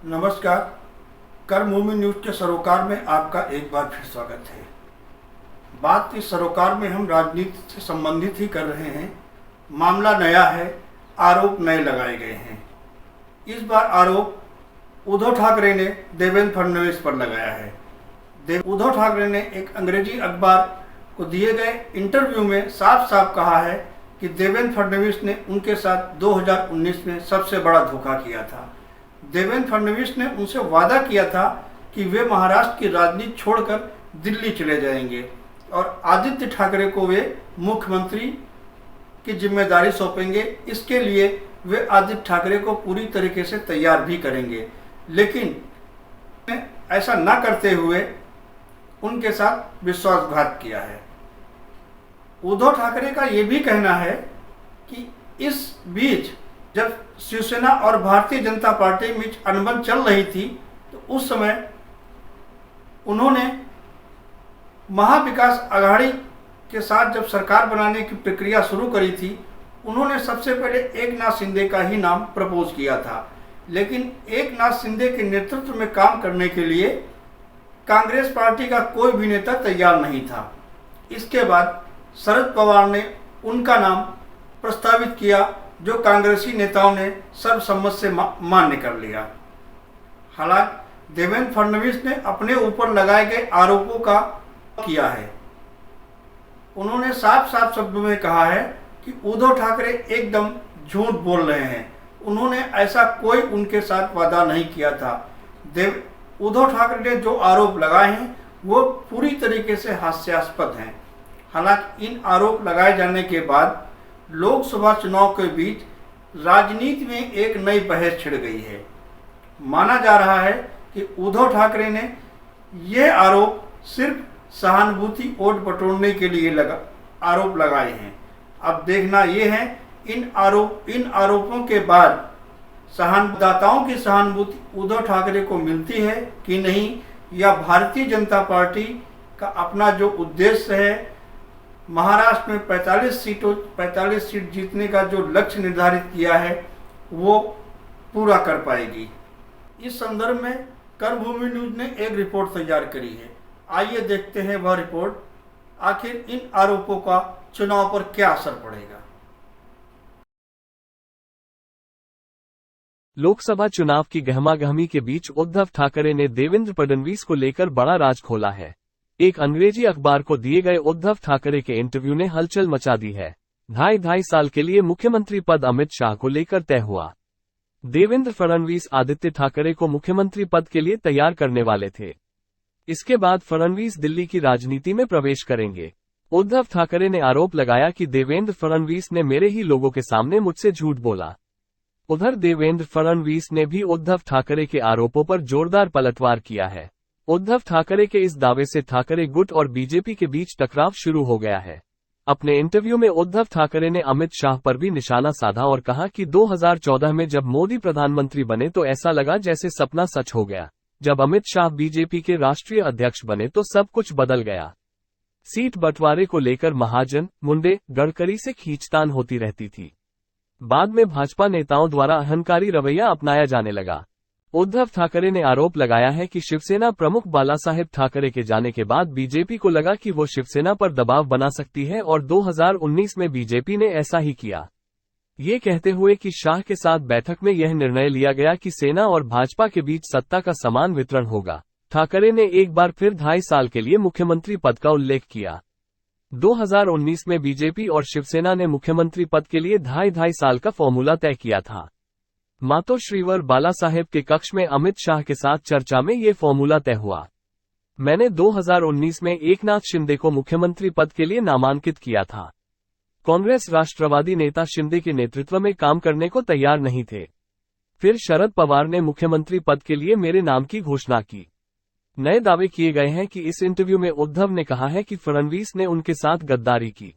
नमस्कार। कर्मभूमि न्यूज के सरोकार में आपका एक बार फिर स्वागत है। बात इस सरोकार में हम राजनीति से संबंधित ही कर रहे हैं। मामला नया है, आरोप नए लगाए गए हैं। इस बार आरोप उद्धव ठाकरे ने देवेंद्र फडणवीस पर लगाया है। उद्धव ठाकरे ने एक अंग्रेजी अखबार को दिए गए इंटरव्यू में साफ साफ कहा है कि देवेंद्र फडणवीस ने उनके साथ 2019 में सबसे बड़ा धोखा किया था। देवेंद्र फडणवीस ने उनसे वादा किया था कि वे महाराष्ट्र की राजनीति छोड़कर दिल्ली चले जाएंगे और आदित्य ठाकरे को वे मुख्यमंत्री की जिम्मेदारी सौंपेंगे। इसके लिए वे आदित्य ठाकरे को पूरी तरीके से तैयार भी करेंगे, लेकिन ऐसा न करते हुए उनके साथ विश्वासघात किया है। उद्धव ठाकरे का ये भी कहना है कि इस बीच जब शिवसेना और भारतीय जनता पार्टी के बीच अनबन चल रही थी तो उस समय उन्होंने महाविकास आघाड़ी के साथ जब सरकार बनाने की प्रक्रिया शुरू करी थी, उन्होंने सबसे पहले एकनाथ शिंदे का ही नाम प्रपोज किया था। लेकिन एकनाथ शिंदे के नेतृत्व में काम करने के लिए कांग्रेस पार्टी का कोई भी नेता तैयार नहीं था। इसके बाद शरद पवार ने उनका नाम प्रस्तावित किया, जो कांग्रेसी नेताओं ने सर्वसम्मत से मान्य कर लिया। हालांकि देवेंद्र फडणवीस ने अपने ऊपर लगाए गए आरोपों का किया है। उन्होंने साफ साफ शब्दों में कहा है कि उद्धव ठाकरे एकदम झूठ बोल रहे हैं। उन्होंने ऐसा कोई उनके साथ वादा नहीं किया था। उद्धव ठाकरे ने जो आरोप लगाए हैं वो पूरी तरीके से हास्यास्पद हैं। हालांकि इन आरोप लगाए जाने के बाद लोकसभा चुनाव के बीच राजनीति में एक नई बहस छिड़ गई है। माना जा रहा है कि उद्धव ठाकरे ने यह आरोप सिर्फ सहानुभूति वोट बटोरने के लिए आरोप लगाए हैं। अब देखना यह है इन आरोपों के बाद सहानुभूतिदाताओं की सहानुभूति उद्धव ठाकरे को मिलती है कि नहीं, या भारतीय जनता पार्टी का अपना जो उद्देश्य है महाराष्ट्र में 45 सीट जीतने का जो लक्ष्य निर्धारित किया है वो पूरा कर पाएगी। इस संदर्भ में कर्मभूमि न्यूज ने एक रिपोर्ट तैयार करी है। आइए देखते हैं वह रिपोर्ट। आखिर इन आरोपों का चुनाव पर क्या असर पड़ेगा। लोकसभा चुनाव की गहमागहमी के बीच उद्धव ठाकरे ने देवेंद्र फडणवीस को लेकर बड़ा राज खोला है। एक अंग्रेजी अखबार को दिए गए उद्धव ठाकरे के इंटरव्यू ने हलचल मचा दी है। ढाई साल के लिए मुख्यमंत्री पद अमित शाह को लेकर तय हुआ। देवेंद्र फडणवीस आदित्य ठाकरे को मुख्यमंत्री पद के लिए तैयार करने वाले थे। इसके बाद फडणवीस दिल्ली की राजनीति में प्रवेश करेंगे। उद्धव ठाकरे ने आरोप लगाया कि देवेंद्र फडणवीस ने मेरे ही लोगों के सामने मुझसे झूठ बोला। उधर देवेंद्र फडणवीस ने भी उद्धव ठाकरे के आरोपों पर जोरदार पलटवार किया है। उद्धव ठाकरे के इस दावे से ठाकरे गुट और बीजेपी के बीच टकराव शुरू हो गया है। अपने इंटरव्यू में उद्धव ठाकरे ने अमित शाह पर भी निशाना साधा और कहा कि 2014 में जब मोदी प्रधानमंत्री बने तो ऐसा लगा जैसे सपना सच हो गया। जब अमित शाह बीजेपी के राष्ट्रीय अध्यक्ष बने तो सब कुछ बदल गया। सीट बंटवारे को लेकर महाजन, मुंडे, गडकरी से खींचतान होती रहती थी। बाद में भाजपा नेताओं द्वारा अहंकारी रवैया अपनाया जाने लगा। उद्धव ठाकरे ने आरोप लगाया है कि शिवसेना प्रमुख बालासाहेब ठाकरे के जाने के बाद बीजेपी को लगा कि वो शिवसेना पर दबाव बना सकती है और 2019 में बीजेपी ने ऐसा ही किया। ये कहते हुए कि शाह के साथ बैठक में यह निर्णय लिया गया कि सेना और भाजपा के बीच सत्ता का समान वितरण होगा। ठाकरे ने एक बार फिर 2.5 साल के लिए मुख्यमंत्री पद का उल्लेख किया। 2019 में बीजेपी और शिवसेना ने मुख्यमंत्री पद के लिए 2.5 साल का फॉर्मूला तय किया था। मातो श्रीवर बालासाहेब के कक्ष में अमित शाह के साथ चर्चा में ये फॉर्मूला तय हुआ। मैंने 2019 में एकनाथ शिंदे को मुख्यमंत्री पद के लिए नामांकित किया था। कांग्रेस राष्ट्रवादी नेता शिंदे के नेतृत्व में काम करने को तैयार नहीं थे। फिर शरद पवार ने मुख्यमंत्री पद के लिए मेरे नाम की घोषणा की। नए दावे किए गए हैं कि इस इंटरव्यू में उद्धव ने कहा है कि फडणवीस ने उनके साथ गद्दारी की।